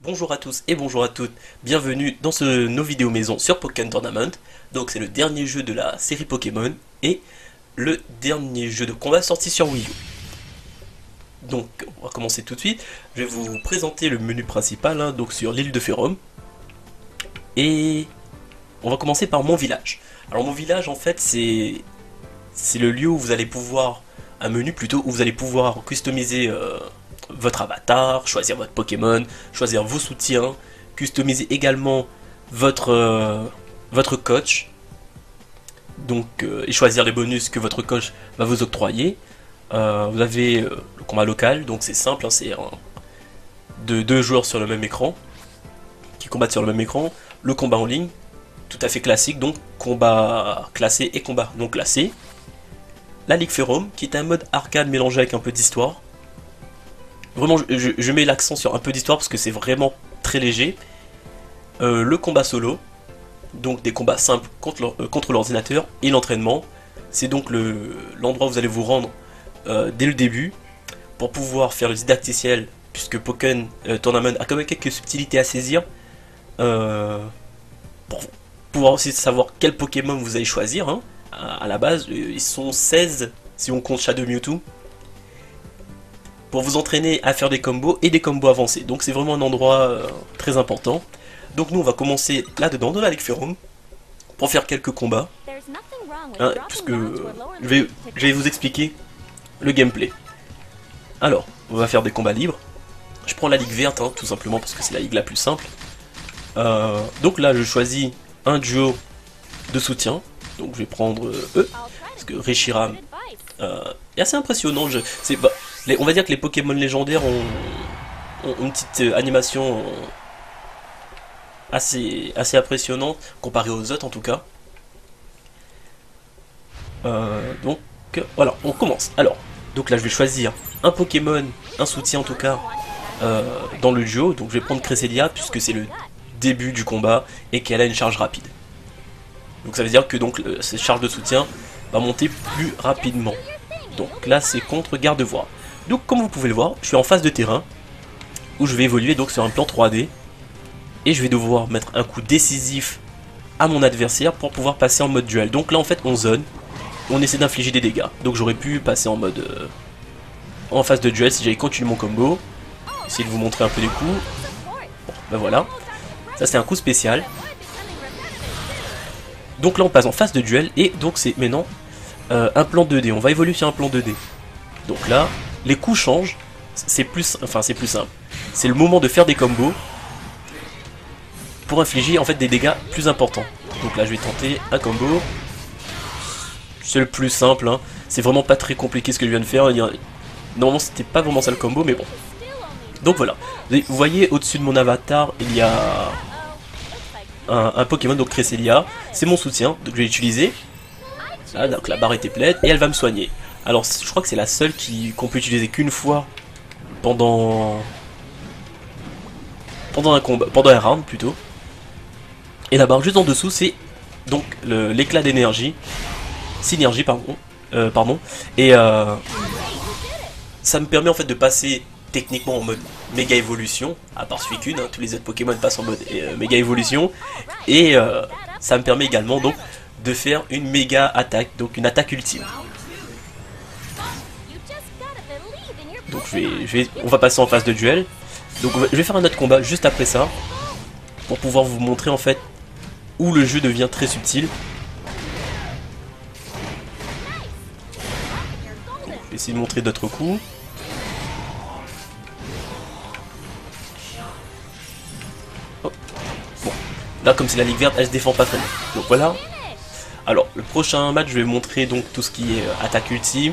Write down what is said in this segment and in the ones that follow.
Bonjour à tous et bonjour à toutes, bienvenue dans nos vidéos maison sur Pokémon Tournament. Donc c'est le dernier jeu de la série Pokémon et le dernier jeu de combat sorti sur Wii U. Donc on va commencer tout de suite, je vais vous présenter le menu principal donc sur l'île de Ferrum. Et on va commencer par mon village. Alors mon village en fait c'est le lieu où vous allez pouvoir, un menu plutôt, où vous allez pouvoir customiser votre avatar, choisir votre Pokémon, choisir vos soutiens, customiser également votre coach, donc et choisir les bonus que votre coach va vous octroyer. Vous avez le combat local, donc c'est simple, c'est de deux joueurs sur le même écran, qui combattent sur le même écran. Le combat en ligne, tout à fait classique, donc combat classé et combat non classé. La Ligue Ferrum, qui est un mode arcade mélangé avec un peu d'histoire. Vraiment, je mets l'accent sur un peu d'histoire parce que c'est vraiment très léger. Le combat solo, donc des combats simples contre l'ordinateur, et l'entraînement. C'est donc l'endroit où vous allez vous rendre dès le début pour pouvoir faire le didacticiel, puisque Pokémon Tournament a quand même quelques subtilités à saisir. Pour pouvoir aussi savoir quel Pokémon vous allez choisir. À la base, ils sont 16 si on compte Shadow Mewtwo, pour vous entraîner à faire des combos et des combos avancés. Donc c'est vraiment un endroit très important. Donc nous on va commencer là-dedans, dans la Ligue Ferrum, pour faire quelques combats. Puisque je vais vous expliquer le gameplay. Alors, on va faire des combats libres. Je prends la Ligue verte, tout simplement parce que c'est la ligue la plus simple. Donc là je choisis un duo de soutien. Donc je vais prendre eux, parce que Reshiram est assez impressionnant. On va dire que les Pokémon légendaires ont une petite animation assez impressionnante, comparée aux autres en tout cas. Donc voilà, on commence. Alors, donc là je vais choisir un Pokémon, un soutien en tout cas, dans le duo. Donc je vais prendre Cresselia, puisque c'est le début du combat et qu'elle a une charge rapide. Donc ça veut dire que cette charge de soutien va monter plus rapidement. Donc là c'est contre Gardevoir. Donc comme vous pouvez le voir, je suis en phase de terrain où je vais évoluer donc sur un plan 3D et je vais devoir mettre un coup décisif à mon adversaire pour pouvoir passer en mode duel. Donc là en fait on zone, on essaie d'infliger des dégâts. Donc j'aurais pu passer en mode en phase de duel si j'avais continué mon combo. Essayer de vous montrer un peu des coups. Bon, ben voilà. Ça c'est un coup spécial. Donc là on passe en phase de duel et donc c'est maintenant un plan 2D, on va évoluer sur un plan 2D. Donc là, les coups changent, c'est plus simple. C'est le moment de faire des combos pour infliger en fait des dégâts plus importants. Donc là je vais tenter un combo. C'est le plus simple, c'est vraiment pas très compliqué ce que je viens de faire. Normalement c'était pas vraiment ça le combo, mais bon. Donc voilà, vous voyez au-dessus de mon avatar il y a un Pokémon, donc Cresselia, c'est mon soutien, donc je vais l'utiliser. Là, donc la barre était pleine et elle va me soigner. Alors je crois que c'est la seule qu'on peut utiliser qu'une fois pendant un combat, pendant un round plutôt. Et la barre juste en dessous c'est donc l'éclat d'énergie, synergie pardon, et ça me permet en fait de passer techniquement en mode méga évolution, à part celui qu'une, tous les autres Pokémon passent en mode méga évolution, et ça me permet également donc de faire une méga attaque, donc une attaque ultime. Donc on va passer en phase de duel. Donc je vais faire un autre combat juste après ça, pour pouvoir vous montrer en fait où le jeu devient très subtil. Donc, je vais essayer de montrer d'autres coups. Là, comme c'est la ligue verte, elle se défend pas très bien. Donc voilà. Alors, le prochain match, je vais montrer donc tout ce qui est attaque ultime.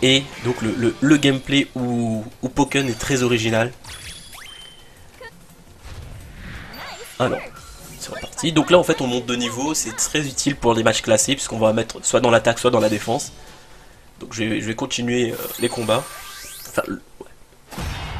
Et donc le gameplay où Pokémon est très original. Alors, c'est reparti. Donc là, en fait, on monte de niveau. C'est très utile pour les matchs classés, puisqu'on va mettre soit dans l'attaque, soit dans la défense. Donc je vais continuer les combats. Enfin, ouais.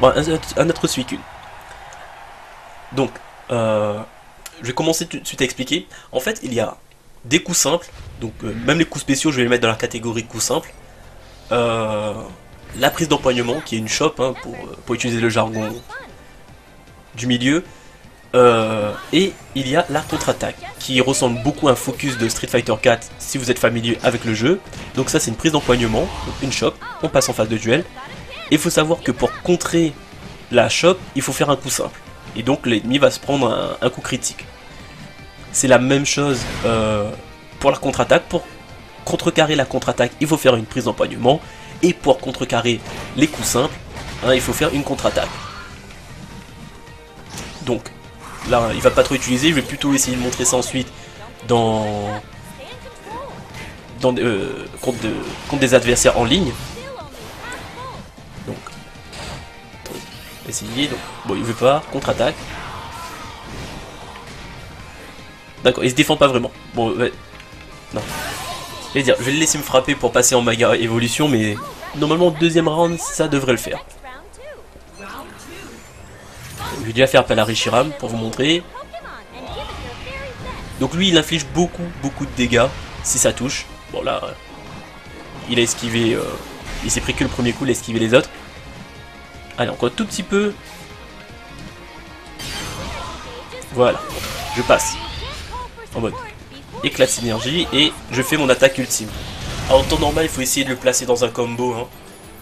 Bon, un autre celui qu'une. Donc, je vais commencer tout de suite à expliquer. En fait, il y a des coups simples, donc même les coups spéciaux, je vais les mettre dans la catégorie coups simples. La prise d'empoignement, qui est une chope, pour utiliser le jargon du milieu. Et il y a la contre-attaque qui ressemble beaucoup à un focus de Street Fighter 4 si vous êtes familier avec le jeu. Donc ça c'est une prise d'empoignement, donc une chope, on passe en phase de duel. Et il faut savoir que pour contrer la chope, il faut faire un coup simple. Et donc l'ennemi va se prendre un coup critique. C'est la même chose pour la contre-attaque. Pour contrecarrer la contre-attaque, il faut faire une prise d'empoignement. Et pour contrecarrer les coups simples, hein, il faut faire une contre-attaque. Donc là, il va pas trop utiliser, je vais plutôt essayer de montrer ça ensuite contre des adversaires en ligne. Donc, essayer, donc, bon il veut pas, contre-attaque. D'accord, il se défend pas vraiment. Bon, ouais, non. Je vais le laisser me frapper pour passer en Maga évolution, mais normalement deuxième round, ça devrait le faire. Je vais déjà faire appel à Reshiram pour vous montrer. Donc lui il inflige beaucoup de dégâts si ça touche. Bon là il a esquivé, il s'est pris que le premier coup, il a esquivé les autres. Allez encore un tout petit peu. Voilà, je passe. En mode éclat de synergie et je fais mon attaque ultime. Alors en temps normal il faut essayer de le placer dans un combo hein,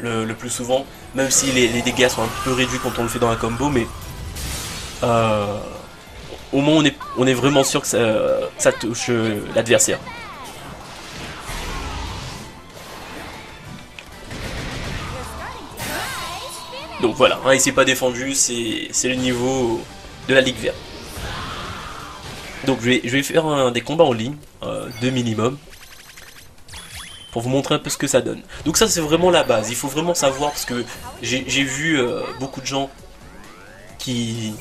le plus souvent. Même si les dégâts sont un peu réduits quand on le fait dans un combo, mais au moins on est vraiment sûr que ça touche l'adversaire. Donc voilà, hein, il s'est pas défendu, c'est le niveau de la Ligue verte. Donc je vais faire des combats en ligne, 2 minimum, pour vous montrer un peu ce que ça donne. Donc ça c'est vraiment la base, il faut vraiment savoir, parce que j'ai vu beaucoup de gens qui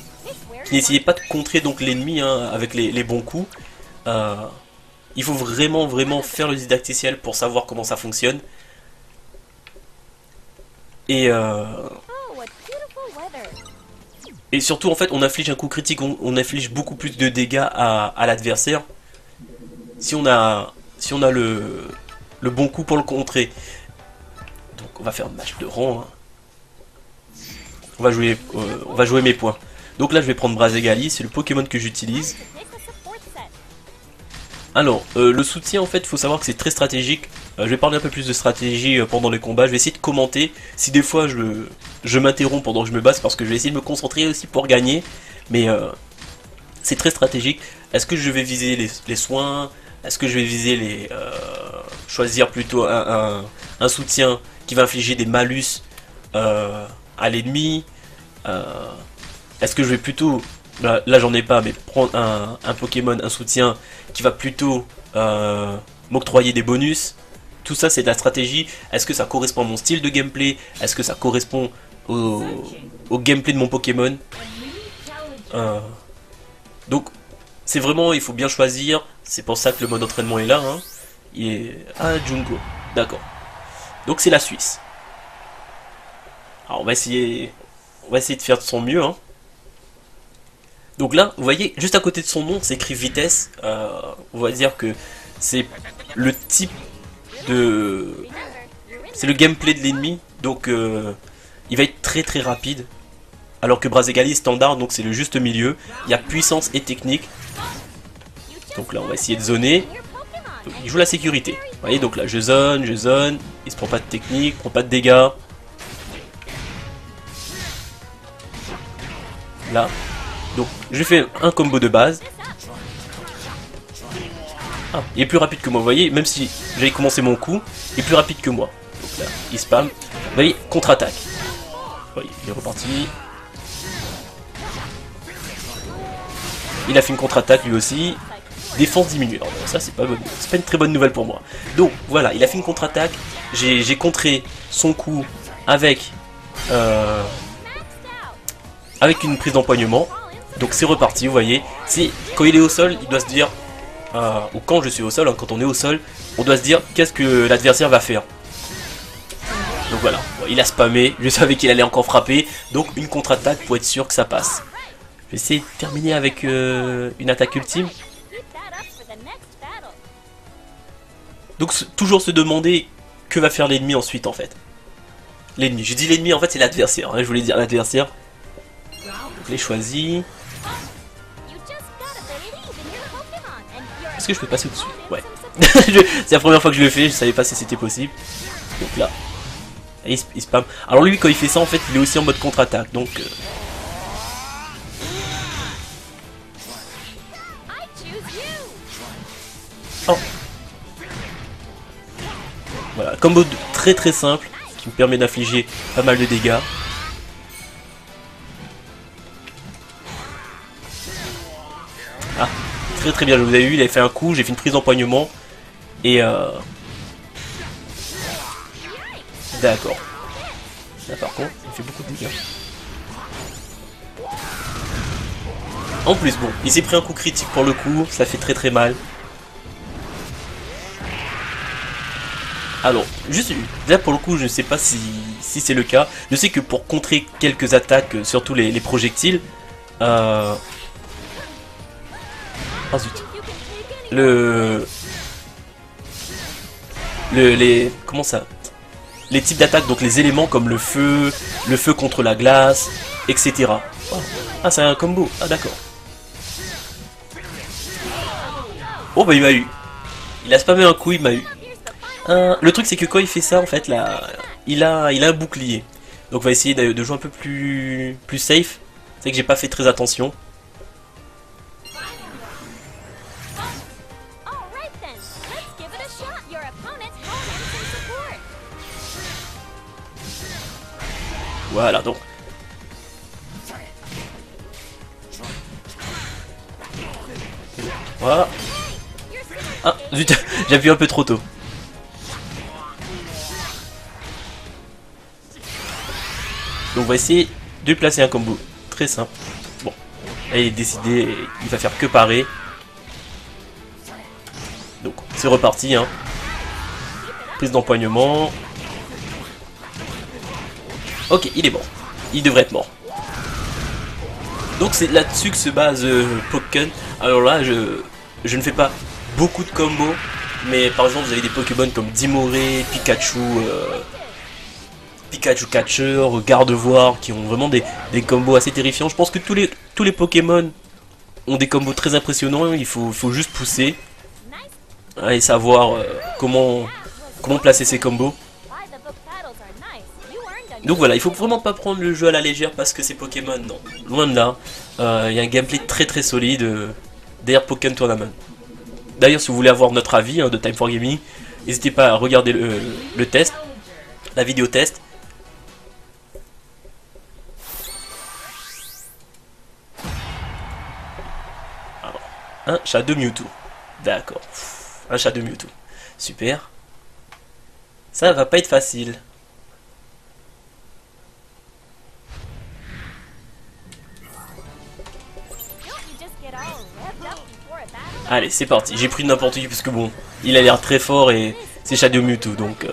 n'essayaient pas de contrer donc l'ennemi hein, avec les bons coups. Il faut vraiment faire le didacticiel pour savoir comment ça fonctionne. Et surtout en fait on inflige un coup critique, on inflige beaucoup plus de dégâts à l'adversaire si on a le bon coup pour le contrer. Donc on va faire un match de rang hein. On va jouer mes points. Donc là je vais prendre Brazegali, c'est le Pokémon que j'utilise. Alors le soutien en fait il faut savoir que c'est très stratégique. Je vais parler un peu plus de stratégie pendant les combats. Je vais essayer de commenter. Si des fois je m'interromps pendant que je me bats, parce que je vais essayer de me concentrer aussi pour gagner. Mais c'est très stratégique. Est-ce que je vais viser les soins? Est-ce que je vais viser choisir plutôt un soutien qui va infliger des malus à l'ennemi? Est-ce que je vais plutôt, là j'en ai pas, mais prendre un Pokémon, un soutien qui va plutôt m'octroyer des bonus? Tout ça c'est de la stratégie. Est-ce que ça correspond à mon style de gameplay? Est-ce que ça correspond au gameplay de mon Pokémon? Donc c'est vraiment, il faut bien choisir. C'est pour ça que le mode entraînement est là hein. Il est... Ah, Jungo, d'accord. Donc c'est la Suisse. Alors on va essayer de faire de son mieux hein. Donc là, vous voyez, juste à côté de son nom, c'est écrit vitesse. On va dire que c'est le type de... C'est le gameplay de l'ennemi. Donc il va être très rapide. Alors que Brazegali est standard, donc c'est le juste milieu. Il y a puissance et technique. Donc là, on va essayer de zoner. Donc, il joue la sécurité. Vous voyez, donc là, je zone. Il se prend pas de technique, prend pas de dégâts. Là. Donc, je fais un combo de base. Ah, il est plus rapide que moi, vous voyez, même si j'avais commencé mon coup, il est plus rapide que moi. Donc là, il spam. Vous voyez, contre-attaque. Vous voyez, il est reparti. Il a fait une contre-attaque lui aussi. Défense diminue. Alors, ça, c'est pas une très bonne nouvelle pour moi. Donc, voilà, il a fait une contre-attaque. J'ai contré son coup avec une prise d'empoignement. Donc, c'est reparti, vous voyez. Quand il est au sol, il doit se dire... ou quand je suis au sol, hein, quand on est au sol, on doit se dire qu'est-ce que l'adversaire va faire. Donc voilà, il a spammé, je savais qu'il allait encore frapper, donc une contre-attaque pour être sûr que ça passe. Je vais essayer de terminer avec une attaque ultime. Donc toujours se demander que va faire l'ennemi ensuite en fait. L'ennemi, je dis l'ennemi en fait c'est l'adversaire, hein, je voulais dire l'adversaire. Donc les choisis. Est-ce que je peux passer au-dessus? Ouais. C'est la première fois que je le fais, je savais pas si c'était possible. Donc là. Et il spam. Alors lui quand il fait ça en fait il est aussi en mode contre-attaque. Donc oh. Voilà, combo très très simple qui me permet d'infliger pas mal de dégâts. Ah, très très bien, vous avez vu, il avait fait un coup, j'ai fait une prise d'empoignement. Et d'accord. Là par contre, il fait beaucoup de dégâts. En plus, bon, il s'est pris un coup critique pour le coup, ça fait très très mal. Alors, juste là pour le coup, je ne sais pas si c'est le cas. Je sais que pour contrer quelques attaques, surtout les projectiles, oh zut, comment ça, les types d'attaques, donc les éléments comme le feu contre la glace, etc. Oh. Ah, c'est un combo. Ah d'accord. Oh bah il m'a eu. Il a spammé un coup, il m'a eu. Le truc c'est que quand il fait ça en fait là, il a un bouclier. Donc on va essayer de jouer un peu plus safe. C'est que j'ai pas fait très attention. Voilà donc. Voilà. Ah zut, j'ai appuyé un peu trop tôt. Donc on va essayer de placer un combo très simple. Bon, là il est décidé, il va faire que parer. Donc c'est reparti hein. Prise d'empoignement. Ok, il est mort. Il devrait être mort. Donc c'est là-dessus que se base Pokken. Alors là, je ne fais pas beaucoup de combos. Mais par exemple, vous avez des Pokémon comme Dimoré, Pikachu, Pikachu Catcher, Gardevoir, qui ont vraiment des combos assez terrifiants. Je pense que tous les Pokémon ont des combos très impressionnants. Il faut juste pousser et savoir comment placer ces combos. Donc voilà, il faut vraiment pas prendre le jeu à la légère parce que c'est Pokémon, non, loin de là. Il y a un gameplay très très solide derrière Pokken Tournament. D'ailleurs, si vous voulez avoir notre avis de Time for Gaming, n'hésitez pas à regarder le test, la vidéo test. Alors, un chat de Mewtwo. D'accord. Un chat de Mewtwo. Super. Ça va pas être facile. Allez, c'est parti. J'ai pris n'importe qui parce que bon, il a l'air très fort et c'est Shadow Mewtwo donc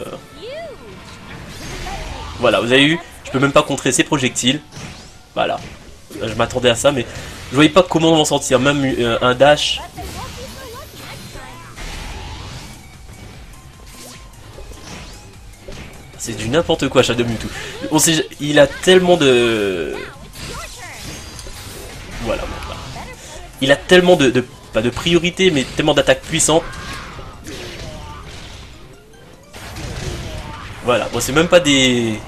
voilà, vous avez vu, je peux même pas contrer ses projectiles. Voilà, je m'attendais à ça mais je voyais pas comment m'en sortir, même un dash. C'est du n'importe quoi Shadow Mewtwo. On sait, il a tellement de... Voilà, bon, il a tellement pas de priorité, mais tellement d'attaques puissantes. Voilà, bon c'est même pas des...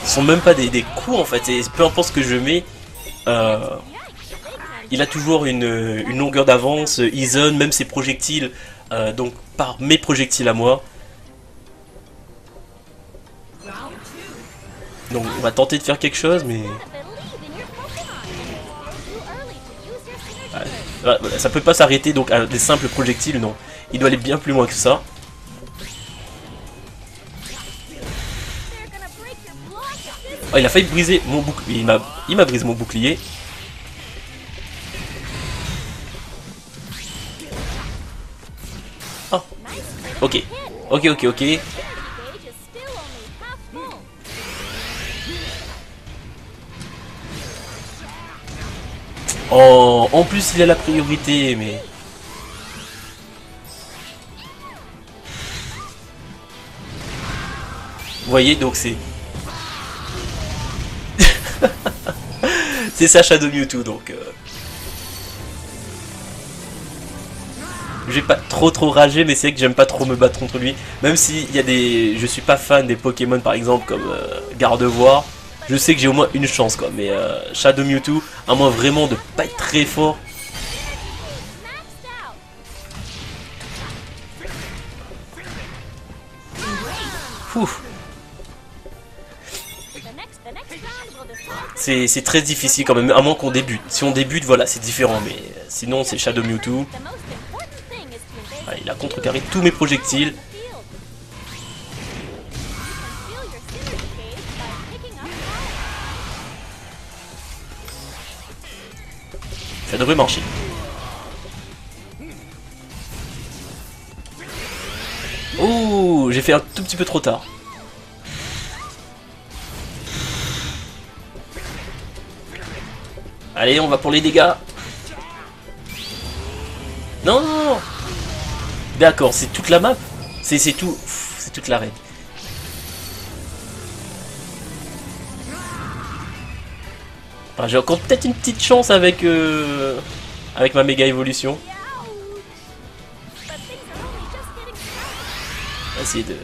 Ce sont même pas des coups en fait, et peu importe ce que je mets, il a toujours une longueur d'avance, il zone même ses projectiles, donc par mes projectiles à moi. Donc on va tenter de faire quelque chose, mais... Voilà, ça peut pas s'arrêter donc à des simples projectiles, non. Il doit aller bien plus loin que ça. Oh, il a failli briser mon bouclier. Il m'a brisé mon bouclier. Oh. Ok. Ok. Oh, en plus il a la priorité, mais... Vous voyez, donc c'est... C'est ça Shadow Mewtwo, donc... Je vais pas trop rager, mais c'est vrai que j'aime pas trop me battre contre lui. Même s'il y a des... Je suis pas fan des Pokémon par exemple comme Gardevoir. Je sais que j'ai au moins une chance quoi. Mais Shadow Mewtwo, à moins vraiment de pas être très fort. Ouf. C'est très difficile quand même, à moins qu'on débute. Si on débute, voilà, c'est différent. Mais sinon, c'est Shadow Mewtwo. Ah, il a contrecarré tous mes projectiles. Ça devrait marcher. Oh, j'ai fait un tout petit peu trop tard. Allez, on va pour les dégâts. Non, non, non. D'accord, c'est toute la map. C'est tout. C'est toute la raid. Enfin, j'ai encore peut-être une petite chance avec avec ma méga évolution. On va essayer de...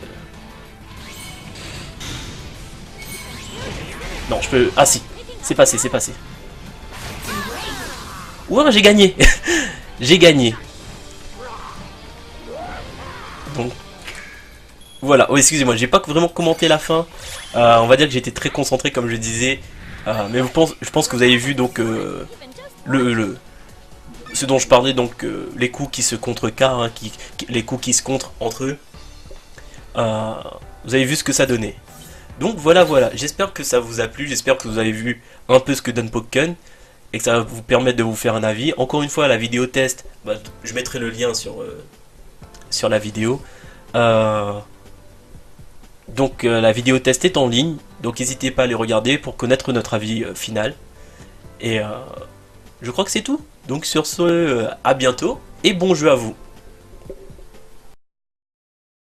Non, je peux... Ah si, c'est passé, c'est passé. Ouais, j'ai gagné. J'ai gagné. Donc... Voilà, oh, excusez-moi, j'ai pas vraiment commenté la fin. On va dire que j'étais très concentré comme je disais. Mais je pense que vous avez vu donc ce dont je parlais, donc les coups qui se contrecarrent, hein, les coups qui se contrent entre eux. Vous avez vu ce que ça donnait. Donc voilà, j'espère que ça vous a plu, j'espère que vous avez vu un peu ce que donne Pokken et que ça va vous permettre de vous faire un avis. Encore une fois, la vidéo test, bah, je mettrai le lien sur la vidéo. Donc la vidéo test est en ligne, donc n'hésitez pas à les regarder pour connaître notre avis final. Et je crois que c'est tout. Donc sur ce, à bientôt et bon jeu à vous.